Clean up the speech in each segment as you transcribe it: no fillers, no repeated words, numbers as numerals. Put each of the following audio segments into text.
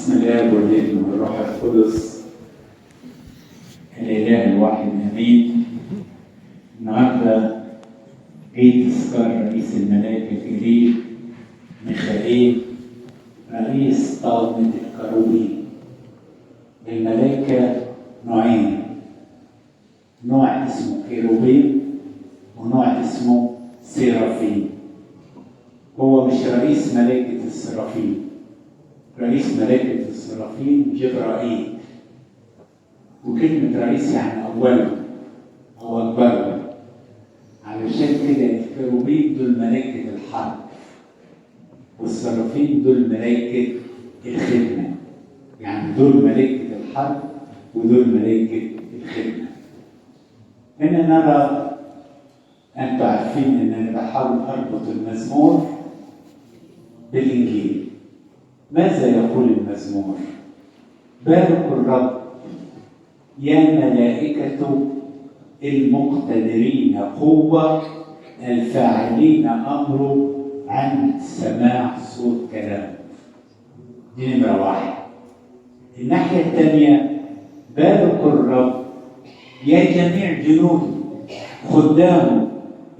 بسم الله والابن والروح القدس الإله الواحد آمين. النهارده جه تذكار رئيس الملائكة الجليل ميخائيل رئيس طاقم الكروبين. الملائكة نوعين، نوع اسمه كيروبين ونوع اسمه سيرافين. هو مش رئيس ملائكة السرافين، رئيس ملائكة السرافين جبرائيل، وكلمة رئيس يعني أوله أو أكبره. علشان كده الكروبين دول ملائكة الحرب والسرافين دول ملائكة الخدمة، يعني دول ملائكة الحرب ودول ملائكة الخدمة. هنا نرى، أنتم عارفين إن أنا بحاول أربط المزمور بالإنجيل. ماذا يقول المزمور؟ باركوا الرب يا ملائكة المقتدرين قوة الفاعلين أمره عند سماع صوت كلامه. دي نمرة واحد. الناحية الثانية باركوا الرب يا جميع جنوده خدامه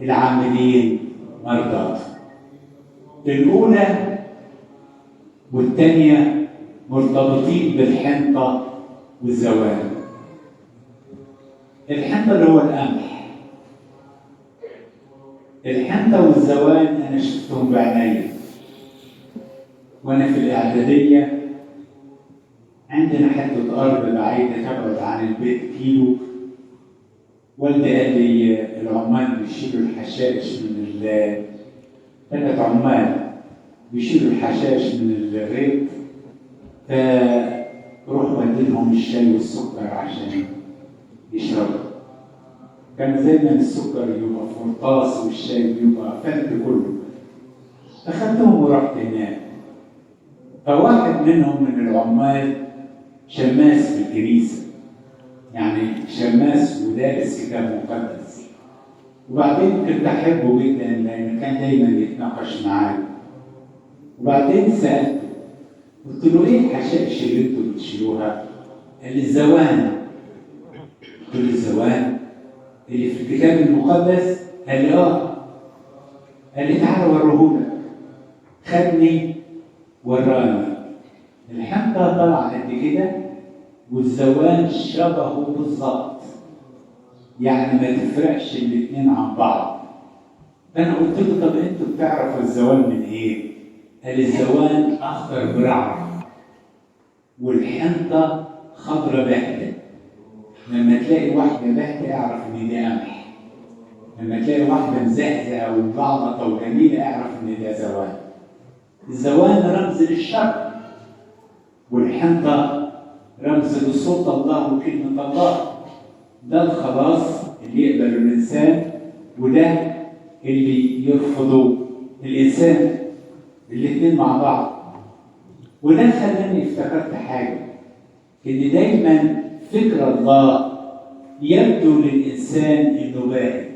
العاملين مرضاته. الأولى والثانية مرتبطين بالحنطة والزوال. الحنطة اللي هو القمح، الحنطة والزوال أنا شفتهم بعيني وأنا في الإعدادية. عندنا حتة أرض بعيدة تبعد عن البيت كيلو. والدي قال لي العمال بيشيلوا الحشائش من ثلاث عمال بيشيلوا الحشائش من الغيط، فروح وديلهم الشاي والسكر عشان يشربوا. كان دايما السكر يبقى في الطاس والشاي بيبقى فلت كله. أخذتهم ورحت هناك، فواحد منهم من العمال شماس في الكنيسة، يعني شماس ودارس كتاب مقدس. وبعدين كنت أحبه جدا لأن كان دايما يتناقش معايا. وبعدين سألته، قلت له إيه الحشائش اللي أنتوا بتشيلوها؟ قال لي الزوان. قلت له الزوان اللي في الكتاب المقدس؟ قال لي قال لي تعالى أوريهولك. خدني وراني. الحنطة طلع قد كده والزوان شبهه بالظبط، يعني ما تفرقش الاثنين عن بعض. فأنا قلت له طب أنتوا بتعرفوا الزوان من إيه؟ قال الزوان أخضر برعر والحنطة خضرة باهتة. لما تلاقي واحدة باهتة اعرف إن دي قمح، لما تلاقي واحدة مزهزة ومبعضة وجميلة اعرف إن ده زوان. الزوان رمز للشر والحنطة رمز لصوت الله وكلمة الله. ده الخلاص اللي يقبله الإنسان وده اللي يرفضه الإنسان، الاثنين مع بعض. وده خلاني افتكرت حاجة، إن دايما فكر الله يبدو للإنسان إنه باهت،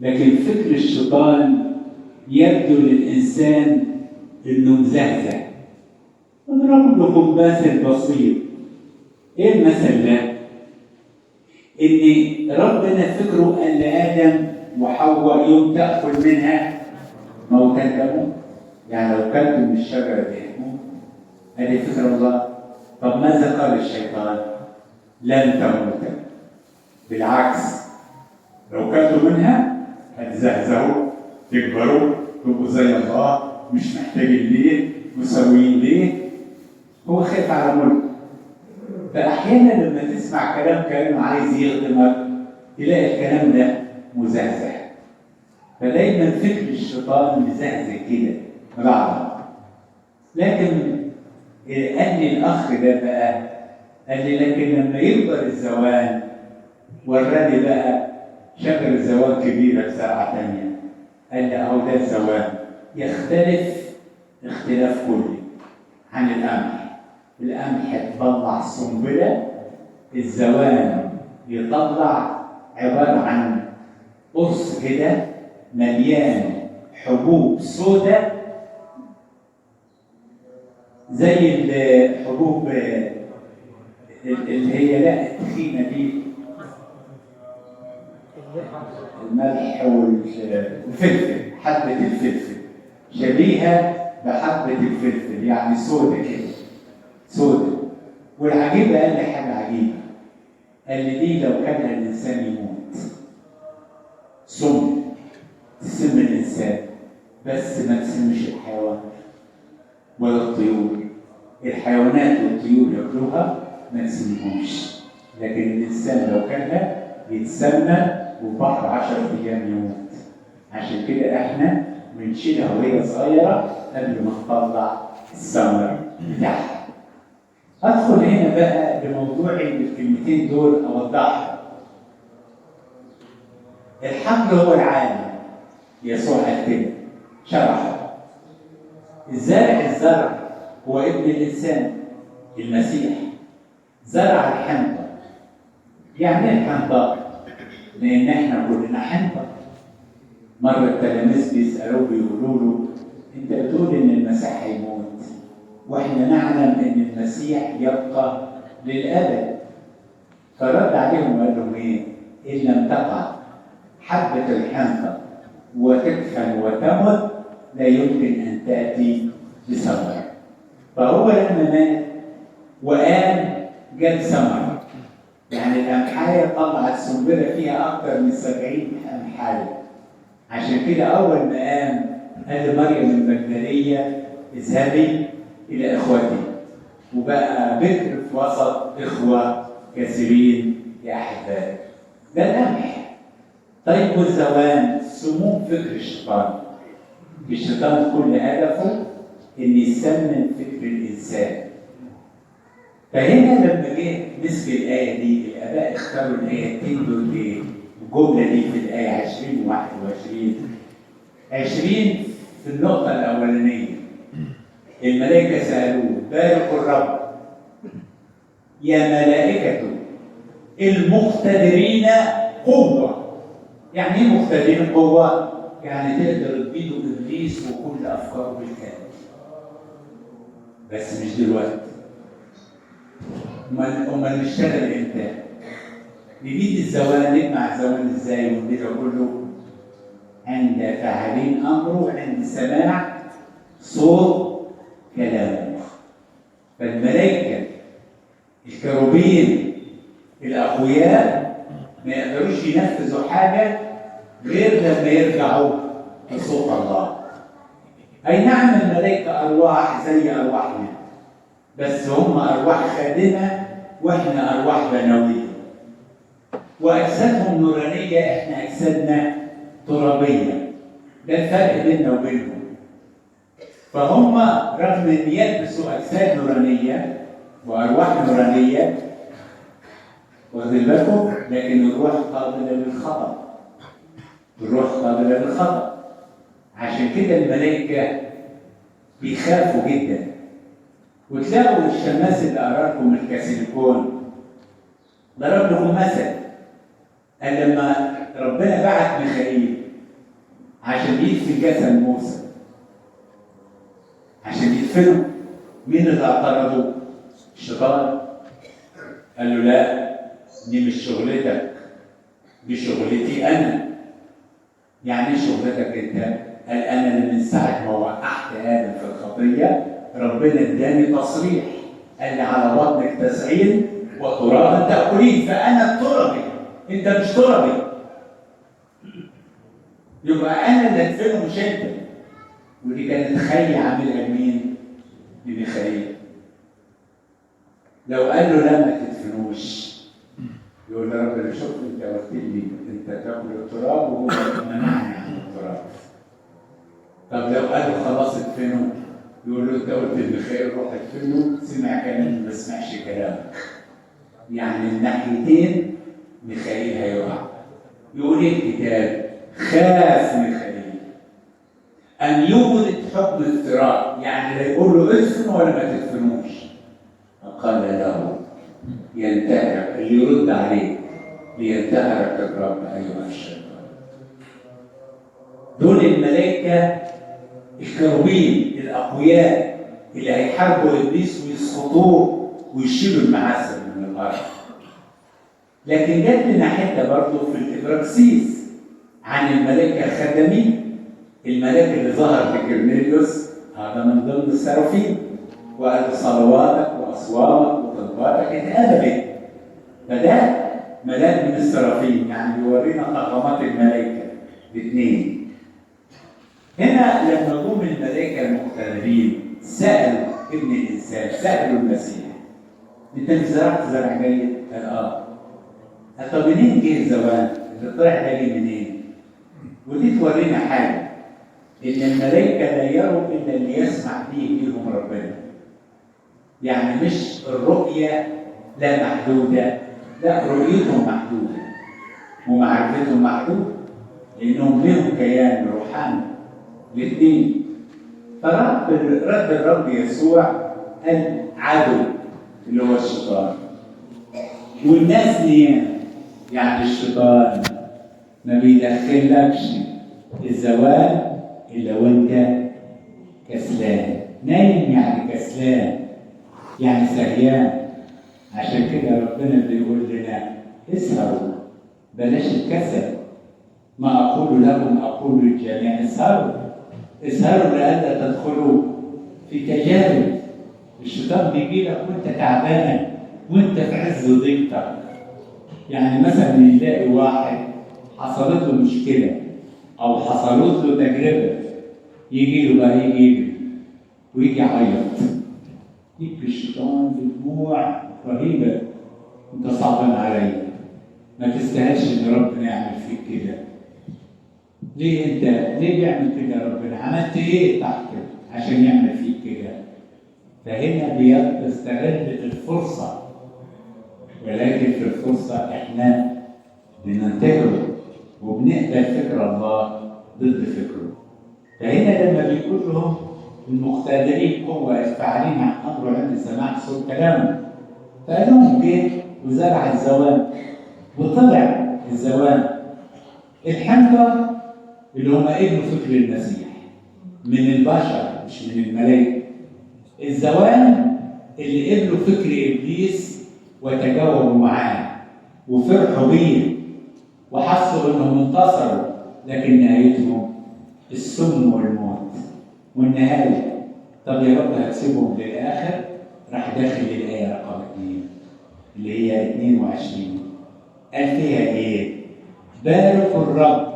لكن فكر الشيطان يبدو للإنسان إنه مزهزه. أضرب لكم مثل بسيط. إيه المثل ده؟ إن ربنا فكره قال لآدم وحواء يوم تأكل منها موتا تموت، يعني لو كلتوا من الشجرة دي تموت. هذه فكرة الله. طب ماذا قال الشيطان؟ لن تموت، بالعكس لو كلتوا منها هتزهزهوا تكبروا تبقوا زي الله، مش محتاجين ليه، مساويين ليه. هو خايف على ملكه. فأحيانا لما تسمع كلام عايز يخدمك تلاقي الكلام ده مزهزه. فدايما فكر الشيطان مزهزه كده ملعب. لكن قال لي الأخ ده بقى، قال لي لكن لما يكبر الزوان وراني بقى شجر الزوان كبيرة بساعة تانية. قال لي أهو ده الزوان يختلف اختلاف كلي عن القمح. القمح يطلع سنبلة، الزوان يطلع عبارة عن قرص كده مليان حبوب سوداء زي الحبوب اللي هي لا التخينه دي، الملح والفلفل، حبه الفلفل شبيهه بحبه الفلفل، يعني سودة كده، سودة. والعجيبه قال لي حاجه عجيبه، قال لي دي لو كان الانسان يموت سم تسم الانسان، بس ما تسمش الحيوان ولا الطيور. الحيوانات والطيور ياكلوها ما تسميهمش، لكن الانسان لو كلها يتسمى وبحر 10 ايام يموت. عشان كده احنا بنشيلها وهي صغيره قبل ما تطلع الثمر بتاعها. ادخل هنا بقى لموضوعي بالكلمتين دول اوضحها. الحمل هو العالم، يسوع قال كده شرحه. الزرع هو ابن الانسان المسيح، زرع الحنطه. يعني ايه الحنطه؟ لان احنا كلنا حنطه. مره التلاميذ بيسالوه بيقولوا له انت بتقول ان المسيح هيموت واحنا نعلم ان المسيح يبقى للابد. فرد عليهم وقال لهم ايه؟ ان لم تقع حبه الحنطه وتدفن وتمت لا يمكن ان تاتي بثمر. فهو لما مات وقام جاب ثمر، يعني الامحايه طلعت سنبله فيها اكثر من 70 امحايه. عشان كده اول ما قام قال لمريم المجدليه اذهبي الى اخوتي، وبقى بكر في وسط اخوه كثيرين يا احبائي. ده القمح. طيب والزوان سموم فكر الشيطان. الشيطان كل هدفه ان يسمم فكر الانسان. فهنا لما جه مسك الايه دي، الاباء اختاروا الايتين دول ليه؟ الجمله دي في الايه 20 و 21. 20 في النقطه الاولانيه الملائكه سالوه باركوا الرب يا ملائكته المقتدرين قوه. يعني ايه مقتدرين قوه؟ يعني تقدر تبيدوا ابليس وكل افكاره بالكامل. بس مش دلوقتي. امال نشتغل امتى؟ نبيد الزوال، نجمع الزوال ازاي ونبيده كله؟ عند فاعلين امره، عند سماع صوت كلامه. فالملائكه الكروبين الاقوياء ما يقدروش ينفذوا حاجه غير لما يرجعوا لصوت الله. اي نعم الملائكه ارواح زي ارواحنا، بس هم ارواح خادمه واحنا ارواح بنويه، واجسادهم نورانيه احنا اجسادنا ترابيه. ده الفرق بيننا وبينهم. فهم رغم ان يلبسوا اجساد نورانيه وارواح نورانيه، واخدين بالكم، لكن الروح قابله للخطا. الروح قابله للخطا. عشان كده الملائكه بيخافوا جدا. وتلاقوا الشماس اللي قراكم الكاسيليكون ضرب لهم مثل، قال لما ربنا بعت ميخائيل عشان يدفن جسد موسى، عشان يدفنه، مين اللي اعترضه؟ الشيطان. قال له لا، دي مش شغلتك، دي شغلتي انا. يعني ايه شغلتك انت؟ قال انا اللي من ساعه ما وقعت ادم في الخطيه ربنا اداني تصريح، قال لي على بطنك تسعين وترابا تاكلين، فانا التربي، انت مش تربي. يبقى انا اللي ادفنه مش انت. ودي كانت خي عاملها لمين؟ لميخائيل. لو قال له لا ما تدفنوش، يقول له رب شوف انت قلت لي انت تاكل التراب وهو منعني عن التراب. طب لو قال له خلاص ادفنه، يقول له انت قلت لميخائيل روح ادفنه، سمع كلامي ما سمعش كلامك. يعني الناحيتين ميخائيل هيقع. يقول ايه الكتاب؟ خاف ميخائيل ان يوجد حكم افتراء، يعني لا يقول له ادفن ولا ما تدفنوش. فقال له ينتهرك، اللي يرد عليه لينتهرك الرب ايها الشيطان. دول الملائكه الكروبين الاقوياء اللي هيحاربوا ابليس ويسقطوه ويشيلوا المعسل من الارض. لكن جت لنا حته برضه في الابراكسيس عن الملائكه الخدامين. الملاك اللي ظهر لكرنيليوس هذا من ضمن السرافيم، وقال صلواتك واصواتك وطلباتك اتقبلت. فده ملاك من السرافيم، يعني بيورينا طاقمات الملائكه الاثنين. هنا لما جم الملائكه المقتربين سالوا ابن الانسان، سالوا المسيح: انت مش زرعت زرع جيد؟ قال اه. قال طب منين جه الزوال؟ اللي طلع ده جه منين؟ ودي تورينا حاجه، ان الملائكه لا يروا الا اللي يسمع به بيهم ربنا. يعني مش الرؤيه لا محدوده، لا رؤيتهم محدوده ومعرفتهم محدوده، لانهم لهم كيان روحاني الاثنين. رد الرب يسوع العدو اللي هو الشيطان، والناس نيام. يعني الشيطان ما بيدخلكش الزوال الا وانت كسلان. نايم يعني كسلان، يعني سهيان. عشان كده ربنا بيقول لنا اسهروا، بلاش الكسل. ما اقول لكم اقول للجميع اسهروا، اسهروا لئلا تدخلوا في تجارب. الشيطان بيجي لك وانت تعبان، وانت في عز ضيقتك. يعني مثلا يلاقي واحد حصلت له مشكله او حصلت له تجربه، يجي له بقى يجي ويجي يعيط، يبكي الشيطان بدموع رهيبه: انت صعبان عليا، ما تستاهلش ان ربنا يعمل فيك كده. ليه انت ليه بيعمل كده ربنا؟ عملت ايه تحت عشان يعمل فيك كده؟ فهنا بيستغل الفرصه، ولكن في الفرصه احنا بننتهره وبنقبل فكر الله ضد فكره. فهنا لما بيقول لهم المقتدرين قوه الفاعلين عن امره عند سماع صوت كلامه، فقال لهم جه وزرع الزوال وطلع الزوال. الحنطه اللي هم قبلوا فكر المسيح من البشر مش من الملائكه. الزوال اللي قبلوا فكر ابليس وتجاوبوا معاه وفرحوا بيه وحسوا انهم انتصروا، لكن نهايتهم السم والموت والنهايه. طب يا رب هتسيبهم للاخر؟ راح داخل الايه رقم 2 اللي هي 22، قال فيها ايه؟ باركوا الرب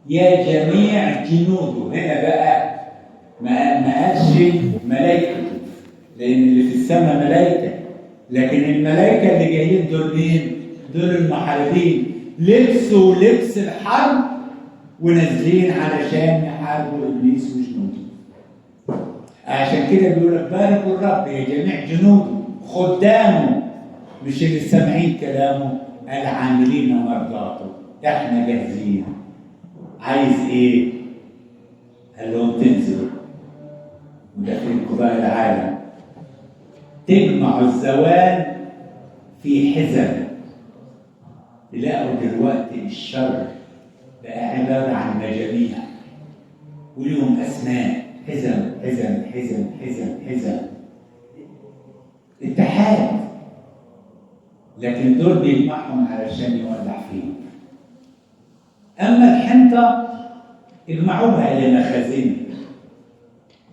يا جميع جنوده. هنا بقى ما قالش ملائكته، لان اللي في السماء ملائكه، لكن الملائكه اللي جايين دول مين؟ دول المحاربين، لبسوا لبس الحرب ونازلين علشان يحاربوا ابليس وجنوده. عشان كده بيقول لك باركوا الرب يا جميع جنوده، خدامه، مش اللي سامعين كلامه، العاملين مرضاته. احنا جاهزين. عايز ايه؟ قال لهم تنزلوا وداخلين قضاء العالم، تجمعوا الزوال في حزم. تلاقوا دلوقتي الشر بقى عباره عن مجاميع وليهم اسماء: حزم حزم حزم حزم حزم، اتحاد. لكن دول بيجمعهم علشان يولع فيهم. اما الحنطه اجمعوها الى مخازن،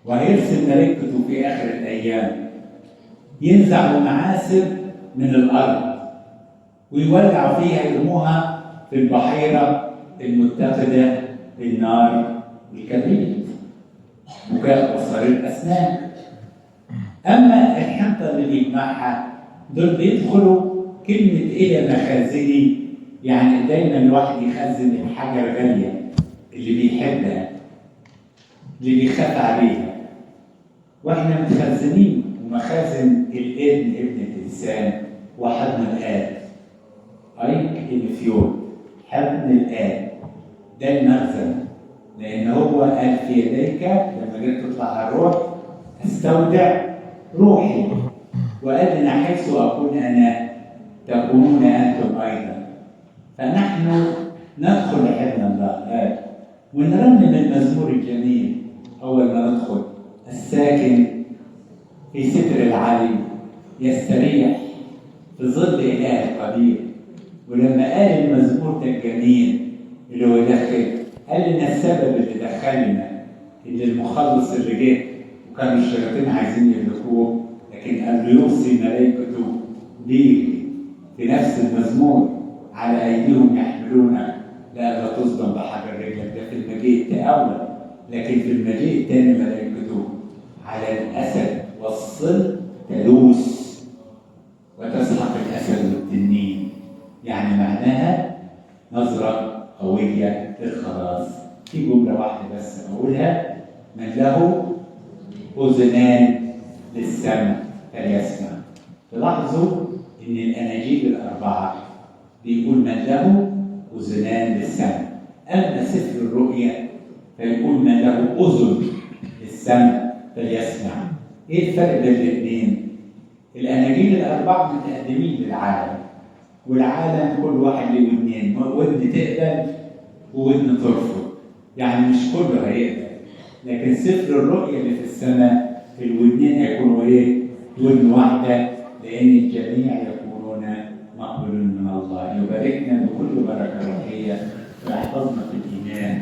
وهيرسل ملائكته في اخر الايام ينزع المعاسر من الارض ويولعوا فيها، يرموها في البحيره المتقده بالنار والكبريت بكاء وصرير الاسنان. اما الحنطه اللي بيجمعها دول بيدخلوا كلمه الى مخازني، يعني دايما الواحد يخزن الحاجه الغاليه اللي بيحبها اللي بيخاف عليها، واحنا متخزنين. ومخازن الابن ابن الانسان وحضن الاب، ايك الفيول، حضن الاب ده المخزن. لان هو قال في يديك لما جيت تطلع على الروح استودع روحي، وقال لنا حيث اكون انا تكونون انتم ايضا. فنحن ندخل لحضن الله ونرنم المزمور الجميل اول ما ندخل: الساكن في ستر العلي يستريح في ظل إله القدير. ولما قال المزمور ده الجميل اللي هو داخل، قال إن السبب اللي دخلنا إن المخلص اللي جه وكانوا الشياطين عايزين يهلكوه، لكن قال له يوصي ملائكته بيه في نفس المزمور على أيديهم يحملونك لئلا تصدم بحجر رجلك. ده في المجيء الأول، لكن في المجيء الثاني ملائكته على الأسد والصل تلوث وتسحق الأسد والتنين. يعني معناها نظرة قوية للخلاص. في جملة واحدة بس أقولها: من له أذنان للسمع فليسمع. تلاحظوا إن الأناجيل الأربعة بيقول من له أذنان للسمع، أما سفر الرؤيا فيقول من له أذن للسمع فليسمع. إيه الفرق بين الاثنين؟ الأناجيل الأربعة متقدمين للعالم، والعالم كل واحد له ودنين، ودن تقبل وودن ترفض، يعني مش كله هيقبل. لكن سفر الرؤيا اللي في السماء الودنين هيكونوا ايه؟ ودن واحده، لان الجميع يكونون مقبولون من الله. يباركنا بكل بركه روحيه ويحفظنا في الايمان.